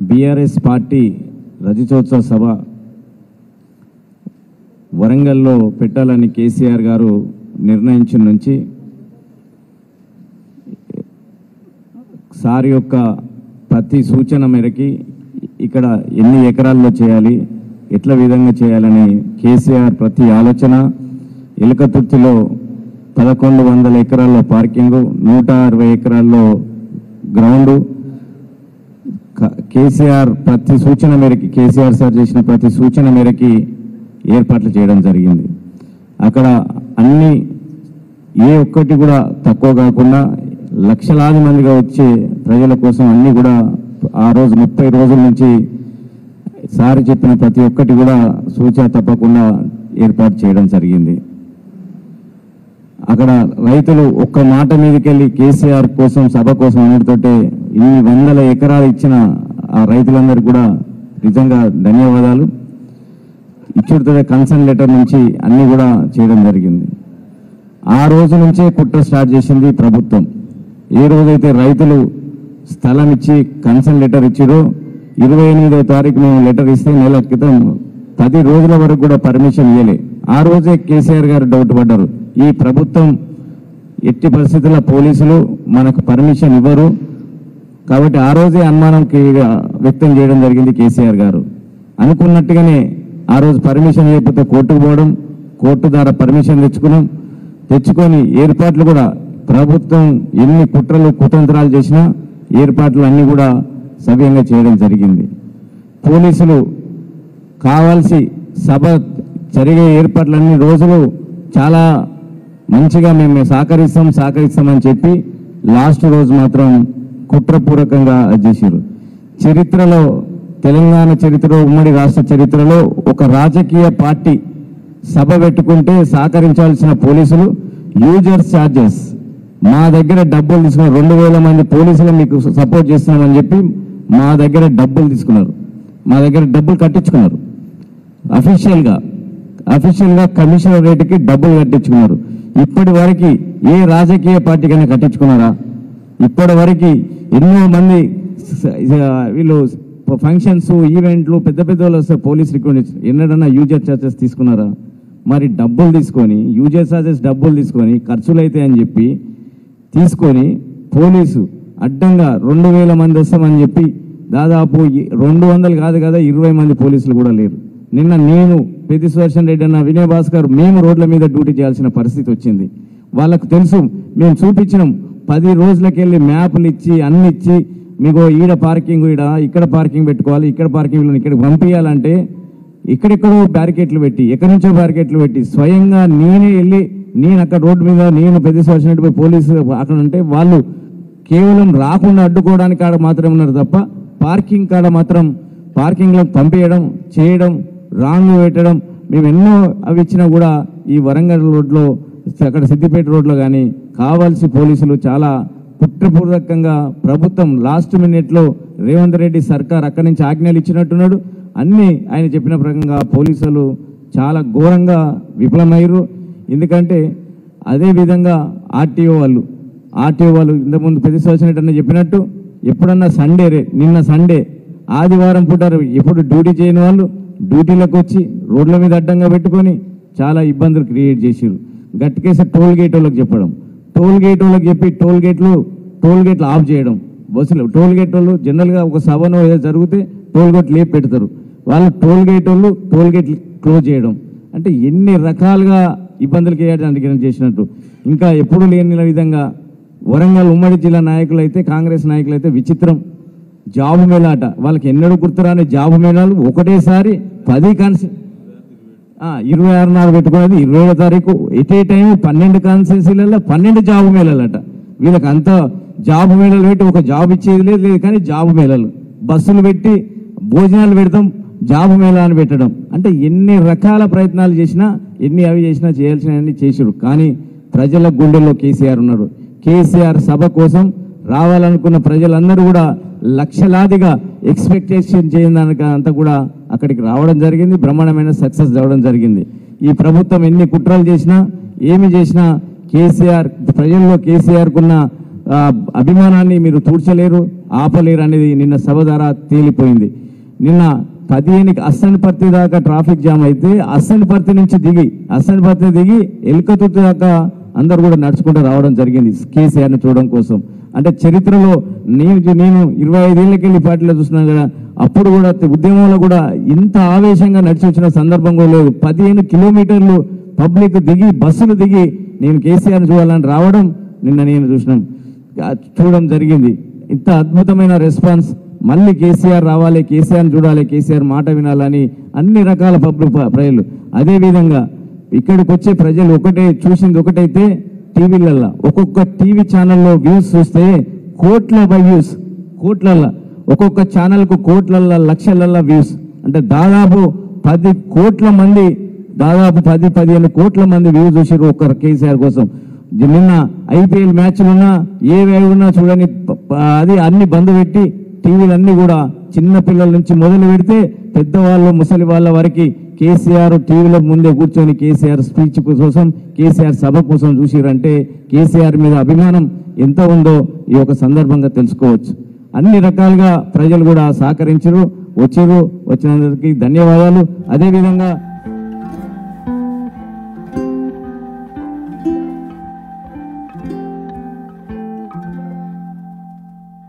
BRS party రజతోత్సవ సభ వరంగల్లో పెట్టాలని కేసీఆర్ గారు నిర్ణయించిన నుంచి సార్ యొక్క ప్రతి సూచన మేరకి ఇక్కడ ఎన్ని ఎకరాల్లో చేయాలి, ఎట్ల విధంగా చేయాలని కేసీఆర్ ప్రతి ఆలోచన ఎలుకతుర్తిలో 1100 ఎకరాల్లో పార్కింగు, 160 ఎకరాల్లో గ్రౌండు, కేసీఆర్ ప్రతి సూచన మేరకి కేసీఆర్ సార్ చేసిన ప్రతి సూచన మేరకి ఏర్పాట్లు చేయడం జరిగింది. అక్కడ అన్ని ఏ ఒక్కటి కూడా తక్కువ కాకుండా లక్షలాది మందిగా వచ్చే ప్రజల కోసం అన్ని కూడా ఆ రోజు 30 రోజుల నుంచి సార్ చెప్పిన ప్రతి ఒక్కటి కూడా సూచన తప్పకుండా ఏర్పాటు చేయడం జరిగింది. అక్కడ రైతులు ఒక్క మాట మీదకెళ్ళి కేసీఆర్ కోసం సభ కోసం అన్నిటితోటే ఈ 100 ఎకరాలు ఇచ్చిన ఆ రైతులందరికీ కూడా నిజంగా ధన్యవాదాలు. ఇచ్చుడితో కన్సర్న్ లెటర్ నుంచి అన్ని కూడా చేయడం జరిగింది. ఆ రోజు నుంచే కుట్ర స్టార్ట్ చేసింది ప్రభుత్వం. ఏ రోజైతే రైతులు స్థలం ఇచ్చి కన్సర్న్ లెటర్ ఇచ్చిరో 28వ తారీఖు మేము లెటర్ ఇస్తే నెల క్రితం 10 రోజుల వరకు కూడా పర్మిషన్ ఇవ్వలే. ఆ రోజే కేసీఆర్ గారు డౌట్ పడ్డారు, ఈ ప్రభుత్వం ఎట్టి పరిస్థితుల్లో పోలీసులు మనకు పర్మిషన్ ఇవ్వరు కాబట్టి ఆ రోజే అనుమానం వ్యక్తం చేయడం జరిగింది కేసీఆర్ గారు. అనుకున్నట్టుగానే ఆ రోజు పర్మిషన్ ఇవ్వకపోతే కోర్టుకు పోవడం, కోర్టు ద్వారా పర్మిషన్ తెచ్చుకొని ఏర్పాట్లు కూడా ప్రభుత్వం ఎన్ని కుట్రలు కుతంత్రాలు చేసినా ఏర్పాట్లు అన్నీ కూడా సవ్యంగా చేయడం జరిగింది. పోలీసులు కావాల్సి సభ జరిగే ఏర్పాట్లన్నీ రోజులు చాలా మంచిగా మేము సహకరిస్తామని చెప్పి లాస్ట్ రోజు మాత్రం కుట్రపూర్వకంగా చేశారు. చరిత్రలో తెలంగాణ చరిత్రలో ఉమ్మడి రాష్ట్ర చరిత్రలో ఒక రాజకీయ పార్టీ సభ పెట్టుకుంటే సహకరించాల్సిన పోలీసులు యూజర్స్ ఛార్జెస్ మా దగ్గర డబ్బులు తీసుకున్నారు. 2000 మంది పోలీసులు మీకు సపోర్ట్ చేస్తున్నామని చెప్పి మా దగ్గర డబ్బులు తీసుకున్నారు, మా దగ్గర డబ్బులు కట్టించుకున్నారు. అఫీషియల్గా కమిషనర్ రేటుకి డబ్బులు కట్టించుకున్నారు. ఇప్పటి వరకు ఏ రాజకీయ పార్టీకైనా కట్టించుకున్నారా? ఇప్పటి వరకు ఎన్నో మంది వీళ్ళు ఫంక్షన్స్ ఈవెంట్లు పెద్ద వాళ్ళు వస్తే పోలీస్ రిక్వైర్మెంట్ ఎన్నడన్నా యూజర్ ఛార్జెస్ తీసుకున్నారా? మరి డబ్బులు తీసుకొని యూజర్ ఛార్జెస్ డబ్బులు తీసుకొని ఖర్చులు అయితే అని చెప్పి తీసుకొని పోలీసు అడ్డంగా 2000 మంది వస్తామని చెప్పి దాదాపు 200 కాదు కదా 20 మంది పోలీసులు కూడా లేరు. నిన్న నేను పెద్ది సుదర్శన్ రెడ్డి అన్న వినయ్ భాస్కర్ మేము రోడ్ల మీద డ్యూటీ చేయాల్సిన పరిస్థితి వచ్చింది. వాళ్ళకు తెలుసు, మేము చూపించినాం 10 రోజులకి వెళ్ళి మ్యాప్లు ఇచ్చి అన్ని ఇచ్చి మీకు ఈడ పార్కింగ్ ఇక్కడ పార్కింగ్ పెట్టుకోవాలి, ఇక్కడ పార్కింగ్ ఇక్కడికి పంపించాలంటే ఎక్కడెక్కడో బ్యారికేట్లు పెట్టి ఎక్కడి నుంచో బ్యారికేట్లు పెట్టి స్వయంగా నేనే వెళ్ళి నేను అక్కడ రోడ్డు మీద నేను పెద్ద సుదర్శన్ రెడ్డి పోలీసు అక్కడ ఉంటే వాళ్ళు కేవలం రాకుండా అడ్డుకోవడానికి కాడ మాత్రమే ఉన్నారు తప్ప పార్కింగ్ కాడ మాత్రం పార్కింగ్లో పంపించడం చేయడం రాంగ్ పెట్టడం మేము ఎన్నో అవి ఇచ్చినా కూడా ఈ వరంగల్ రోడ్లో అక్కడ సిద్దిపేట రోడ్లో కానీ కావాల్సి పోలీసులు చాలా కుట్రపూర్వకంగా ప్రభుత్వం లాస్ట్ మినిట్లో రేవంత్ రెడ్డి సర్కార్ అక్కడి నుంచి ఆజ్ఞలు ఇచ్చినట్టున్నాడు. అన్నీ ఆయన చెప్పిన ప్రకారంగా పోలీసులు చాలా ఘోరంగా విఫలమయ్యారు. ఎందుకంటే అదేవిధంగా ఆర్టీఓ వాళ్ళు ఇంతకుముందు పెద్ద సంవత్సరం చెప్పినట్టు ఎప్పుడన్నా నిన్న సండే ఆదివారం పూటారు ఎప్పుడు డ్యూటీ చేయని వాళ్ళు డ్యూటీలకు వచ్చి రోడ్ల మీద అడ్డంగా పెట్టుకొని చాలా ఇబ్బందులు క్రియేట్ చేశారు. గట్టికేసి టోల్ గేట్ వాళ్ళకి చెప్పడం, టోల్ గేట్ వాళ్ళకి చెప్పి టోల్ గేట్లు ఆఫ్ చేయడం. బస్సులు టోల్ గేట్ వాళ్ళు జనరల్గా ఒక సభను ఏదో జరిగితే టోల్ గేట్ లేపి పెడతారు, వాళ్ళు టోల్ గేట్లు క్లోజ్ చేయడం. అంటే ఎన్ని రకాలుగా ఇబ్బందులు చేయడానికి చేసినట్టు. ఇంకా ఎప్పుడు లేని విధంగా వరంగల్ ఉమ్మడి జిల్లా నాయకులు అయితే కాంగ్రెస్ నాయకులు అయితే విచిత్రం జాబు మేళాట, వాళ్ళకి ఎన్నడూ గుర్తురాని జాబు మేళాలు ఒకటేసారి 10 కాన్స్టిట్యూన్సీ 26 పెట్టుకున్నది 27వ తారీఖు ఎట్ ఏ టైం 12 కాన్స్టిట్యూన్సీలలో 12 జాబు మేళాలట. వీళ్ళకి అంతా జాబు మేళాలు పెట్టి ఒక జాబ్ ఇచ్చేది లేదు కానీ జాబు మేళాలు బస్సులు పెట్టి భోజనాలు పెడతాం జాబు మేళా అని పెట్టడం. అంటే ఎన్ని రకాల ప్రయత్నాలు చేసినా అవి చేసినా చేయాల్సినవన్నీ చేసాడు. కానీ ప్రజల గుండెల్లో కేసీఆర్ ఉన్నాడు. కేసీఆర్ సభ కోసం రావాలనుకున్న ప్రజలందరూ కూడా లక్షలాదిగా ఎక్స్పెక్టేషన్ చేయడానికి అంతా కూడా అక్కడికి రావడం జరిగింది. బ్రహ్మాండమైన సక్సెస్ రావడం జరిగింది. ఈ ప్రభుత్వం ఎన్ని కుట్రలు చేసినా ఏమి చేసినా కేసీఆర్ ప్రజల్లో కేసీఆర్కున్న అభిమానాన్ని మీరు తూర్చలేరు, ఆపలేరు అనేది నిన్న సభ ద్వారా తేలిపోయింది. నిన్న 15 అస్సన్పర్తి దాకా ట్రాఫిక్ జామ్ అయితే అస్సన్పర్తి నుంచి దిగి ఎల్కతుర్తి దాకా అందరూ కూడా నడుచుకుంటూ రావడం జరిగింది కేసీఆర్ని చూడడం కోసం. అంటే చరిత్రలో నేను 25 ఏళ్ళకెళ్ళి పార్టీలో చూస్తున్నాను కదా, అప్పుడు కూడా ఉద్యమంలో కూడా ఇంత ఆవేశంగా నడిచి వచ్చిన సందర్భం కూడా లేదు. 15 కిలోమీటర్లు పబ్లిక్ దిగి బస్సులు దిగి నేను కేసీఆర్ని చూడాలని రావడం నిన్న నేను చూడడం జరిగింది. ఇంత అద్భుతమైన రెస్పాన్స్. మళ్ళీ కేసీఆర్ రావాలి, కేసీఆర్ని చూడాలి, కేసీఆర్ మాట వినాలని అన్ని రకాల ప్రజలు. అదేవిధంగా ఇక్కడికి వచ్చే ప్రజలు చూసింది ఒకటైతే టీవీలల్లో ఒక్కొక్క టీవీ ఛానల్లో వ్యూస్ చూస్తే కోట్లల్లో ఒక్కొక్క ఛానల్కు కోట్లల్లో లక్షలల్లో వ్యూస్. అంటే దాదాపు 10 కోట్ల మంది, దాదాపు 10-15 కోట్ల మంది వ్యూస్ చూసారు ఒక్క కేసీఆర్ కోసం. నిన్న IPL మ్యాచ్లున్నా ఏవి ఉన్నా చూడని అది అన్ని బంద్ పెట్టి టీవీలన్నీ కూడా చిన్న పిల్లల నుంచి మొదలు పెడితే పెద్దవాళ్ళు ముసలి వాళ్ళ వరకు కేసీఆర్ టీవీల ముందే కూర్చొని కేసీఆర్ స్పీచ్ కోసం, కేసీఆర్ సభ కోసం చూసిరంటే కేసీఆర్ మీద అభిమానం ఎంత ఉందో ఈ ఒక సందర్భంగా తెలుసుకోవచ్చు. అన్ని రకాలుగా ప్రజలు కూడా సహకరించారు, వచ్చినందుకు ధన్యవాదాలు. అదేవిధంగా